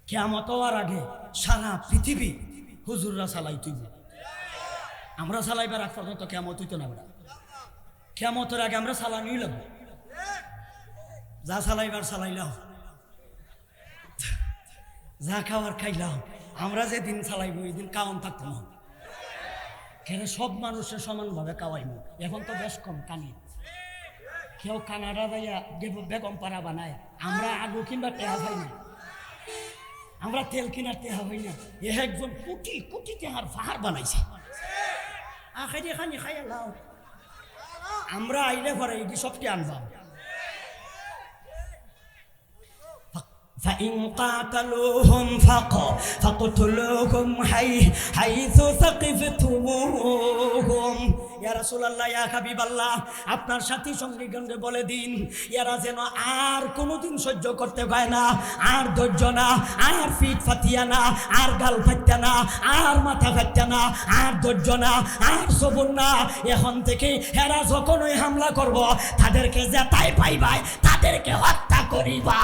কিয়ামত হওয়ার আগে সারা পৃথিবী হুজুররা চালাই তুইব, আমরা চালাইবার আগ পর্যন্ত কিয়ামত হইতো না। আমরা কিয়ামতের আগে আমরা চালানি লাগবো, যা চালাইবার চালাইলাম, যা খাওয়ার খাইলাম। আমরা যেদিন চালাইব ওই দিন কাউন থাকতো না, কেন সব মানুষের সমানভাবে কাওয়াইব। এখন তো বেশ কম কানি, কেউ কানাডা যাইয়া বেগম পাড়া বানায়, আমরা আগু কিংবা টেহা পাই না, আমরা তেল কিনার টেহা হই না। এ একজন কোটি কোটি টেহার পাহাড় বানাইছে, আখাই খানি খাইয়া লাও। আমরা আইলে ঘরে এটি সবটি আনবাম। فإن قاتلوهم فاقتلوهم حيث ثقفتموهم। ইয়া রাসূলুল্লাহ, ইয়া হাবিবাল্লাহ, আপনার সাথী সঙ্গীগণকে বলে দিন এরা যেন আর কোনোদিন সহ্য করতে পায় না, আর ধৈর্য না, আর পিঠ ফাতিয়া না, আর গাল ফাটতে না, আর মাথা ফাটতে না, আর ধৈর্য না, আর সবর না। এখন থেকে এরা যখনই হামলা করব তাদেরকে যেটাই পাইবাই তাদেরকে হত্যা করিবা।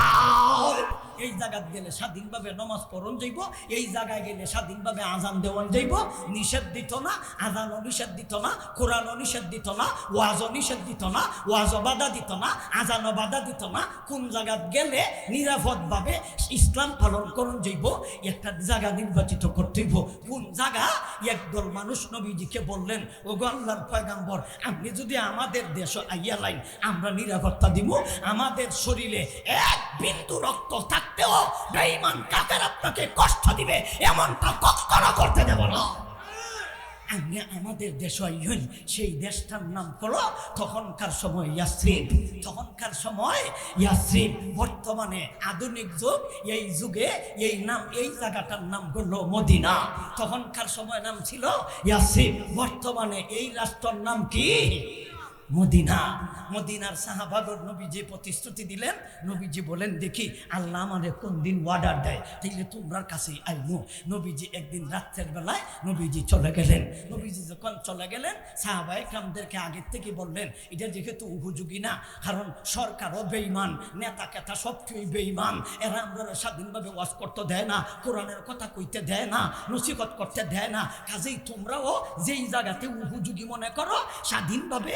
এই জায়গায় গেলে স্বাধীনভাবে নমাজ পড়ন যাইব, এই জায়গায় গেলে স্বাধীনভাবে আজান দেওয়ান যাইব। নিষেধ দিত না, আজানও নিষেধ দিত না, কোরআনও নিষেধ দিত না, ওয়াজও নিষেধ দিত না, ওয়াজও বাধা দিত না, আজানও বাধা দিত না। কোন জায়গায় গেলে নিরাপদভাবে ইসলাম পালন করন যাইব, একটা জায়গা নির্বাচিত করতে হইব। কোন জায়গা? একদল মানুষ নবীজিকে বললেন, ও গো আল্লাহর পয়গাম্বর, আপনি যদি আমাদের দেশ আইয়া লাইন, আমরা নিরাপত্তা দিব। আমাদের শরীরে এক বিন্দু রক্ত থাকতেও বেঈমান কাফের আপনাকে কষ্ট দিবে, এমনটা কখনো করতে দেব না। আপনি আমাদের দেশ আইন, সেই দেশটার নাম হলো তখনকার সময় ইয়াসরিব। তখনকার সময় ইয়াসরিব, বর্তমানে আধুনিক যুগ, এই যুগে এই নাম, এই জায়গাটার নাম হলো মদিনা। তখনকার সময় নাম ছিল ইয়াসরিব, বর্তমানে এই রাষ্ট্রের নাম কি? মদিনা। মদিনার সাহাবাগর নবীজি প্রতিশ্রুতি দিলেন। নবীজি বলেন, দেখি আল্লাহ আমাদের কোন দিন অর্ডার দেয়, তাইলে তোমরার কাছেই আইমু। নবীজি একদিন রাত্রের বেলায় নবীজি চলে গেলেন। নবীজি যখন চলে গেলেন, সাহাবায়ে কেরামদেরকে আগের থেকে বললেন, এটা যেহেতু উপযোগী না, কারণ সরকারও বেঈমান, নেতা কেতা সব কিছুই বেঈমান, এরা আমরা স্বাধীনভাবে ওয়াজ করতে দেয় না, কোরআনের কথা কইতে দেয় না, নসিহত করতে দেয় না। কাজেই তোমরাও যেই জায়গাতে উপযোগী মনে করো, স্বাধীনভাবে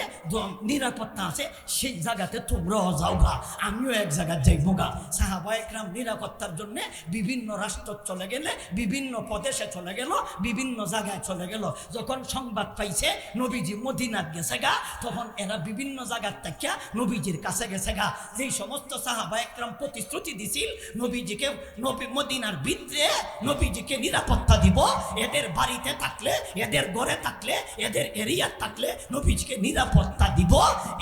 নিরাপত্তা আছে, সেই জায়গাতে তোমরাও যাও গা, আমিও এক জায়গায় যাইবো গা। সাহাবায়ে কেরাম নিরাপত্তার জন্য বিভিন্ন রাষ্ট্র চলে গেলে, বিভিন্ন প্রদেশে চলে গেল, বিভিন্ন জায়গায় চলে গেল। যখন সংবাদ পাইছে নবীজি মদিনাত গেছে গা, তখন এরা বিভিন্ন জায়গার থেকে নবীজির কাছে গেছে গা। যেই সমস্ত সাহাবায়ে কেরাম প্রতিশ্রুতি দিছিল নবীজিকে, মদিনার ভিতরে নবীজিকে নিরাপত্তা দিব, এদের বাড়িতে থাকলে, এদের ঘরে থাকলে, এদের এরিয়া থাকলে নবীজিকে নিরাপত্তা দিব,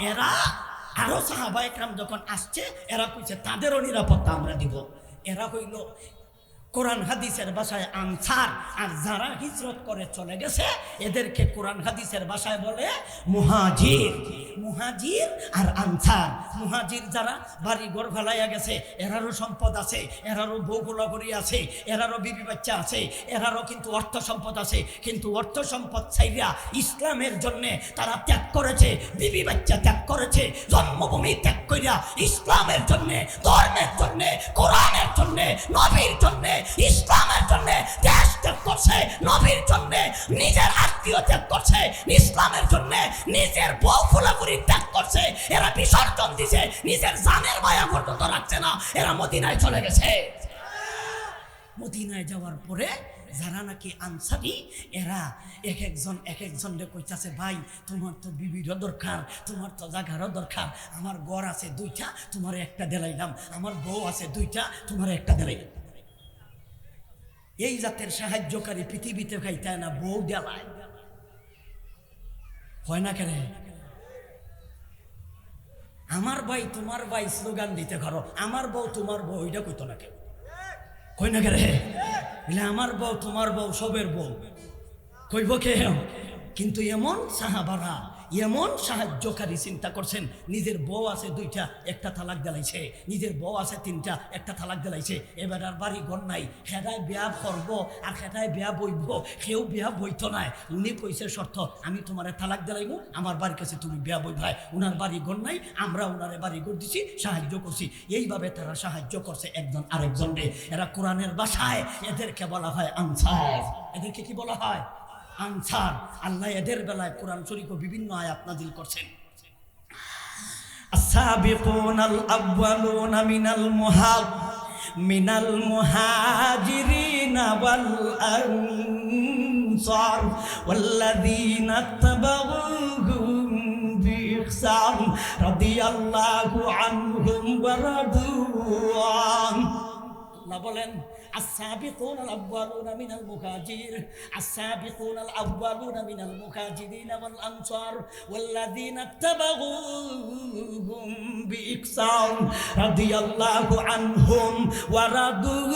এরা আরো সাহাবায়ে কেরাম যখন আসছে, এরা কইছে তাদেরও নিরাপত্তা আমরা দিব। এরা হইল কোরআন হাদিসের ভাষায় আনসার, আর যারা হিজরত করে চলে গেছে এদেরকে কোরআন হাদিসের ভাষায় বলে মুহাজির। মুহাজির আর আনসার। মুহাজির যারা বাড়ি ঘর ফেলাইয়া গেছে, এরারও সম্পদ আছে, এরারও বউগুলাগুড়ি আছে, এরারও বিবি বাচ্চা আছে, এরারও কিন্তু অর্থ সম্পদ আছে, কিন্তু অর্থ সম্পদ চাইরা ইসলামের জন্যে তারা ত্যাগ করেছে, বিবি বাচ্চা ত্যাগ করেছে, জন্মভূমি ত্যাগ কইরা ইসলামের জন্যে, ধর্মের জন্যে, কোরআনের জন্যে, নবীর জন্যে, ইসলামের জন্য দেশ ত্যাগ করছে, নবীর জন্য নিজের আত্মীয় ত্যাগ করছে, ইসলামের জন্য নিজের বউ ফুলাপুরি ত্যাগ করছে, এরা বিসর্জন দিছে, নিজের জানের মায়া পর্যন্ত রাখছে না, এরা মদিনায় চলে গেছে। মদিনায় যাওয়ার পরে যারা নাকি আনসারি, এরা এক একজন কইতাছে, ভাই তোমার তো বিবিরও দরকার, তোমার তো জায়গারও দরকার, আমার ঘর আছে 2টা, তোমার একটা দিলাইলাম, আমার বউ আছে 2টা, তোমার একটা দিলাইলাম। এই জাতের সাহায্যকারী পৃথিবীতে খাইতে না, বউ দেলায় হয় না কেন? আমার ভাই তোমার ভাই স্লোগান দিতে ঘর, আমার বউ তোমার বউ, এটা কইতো না কেন? কই না কেন? আমার বউ তোমার বউ সবের বউ কইব কে? কিন্তু এমন সাহাবারা, এমন সাহায্যকারী চিন্তা করছেন, নিজের বউ আছে দুইটা, একটা তালাক দিলাইছে, নিজের বউ আছে তিনটা, একটা তালাক দিলাইছে, এবার আর বাড়ি ঘর নাই, হেটায় বিয়া করব আর হেটায় বিয়া বইব, কেউ বিয়া বইতো নাই। উনি কইছে শর্ত, আমি তোমারে তালাক দিলাইব, আমার বাড়ির কাছে তুমি বিয়া বই ভাই। উনার বাড়ি ঘর নাই, আমরা উনারে বাড়ি ঘর দিছি, সাহায্য করছি। এইভাবে তারা সাহায্য করছে একজন আরেকজনকে। এরা কোরআনের ভাষায় এদেরকে বলা হয় আনসার। এদেরকে কি বলা হয়? আনসার। আল্লাহ এদের বেলায় কোরআন শরীফ বিভিন্ন আয়াত নাযিল করছেন। আস-সাবিকুনাল আউয়ালুনা মিনাল মুহাজিরিনা ওয়াল আনসার ওয়াল্লাযীনা তাবাউহুম বিইহসান রাদিয়াল্লাহু আনহুম ওয়া রাদু আন। আল্লাহ বলেন السابقون الأولون من المهاجر السابقون الأولون من المهاجرين والأنصار والذين اتبعوهم بإحسان رضي الله عنهم ورضوا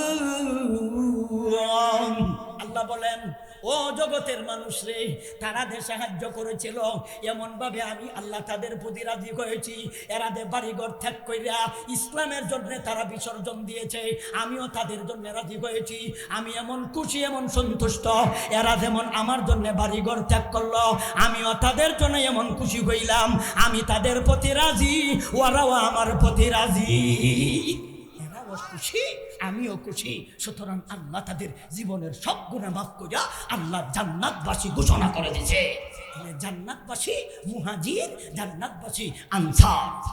عنه। আল্লাহ বলেন, ও জগতের মানুষ রে, তারা যে সাহায্য করেছিল এমন ভাবে আমি আল্লাহ তাদের প্রতি রাজি হয়েছি। এরা যে বাড়িঘর ত্যাগ কইরা ইসলামের জন্য তারা বিসর্জন দিয়েছে, আমিও তাদের জন্য রাজি হয়েছি। আমি এমন খুশি, এমন সন্তুষ্ট, এরা যেমন আমার জন্য বাড়িঘর ত্যাগ করলো, আমিও তাদের জন্য এমন খুশি হইলাম। আমি তাদের প্রতি রাজি, ওরাও আমার প্রতি রাজি। খুশি, আমিও খুশি। সুতরাং আল্লাহ তাদের জীবনের সব গুনাহ মাফ করিয়া আল্লাহ জান্নাতবাসী ঘোষণা করে দিয়েছে। জান্নাতবাসী মুহাজির, জান্নাতবাসী আনসার।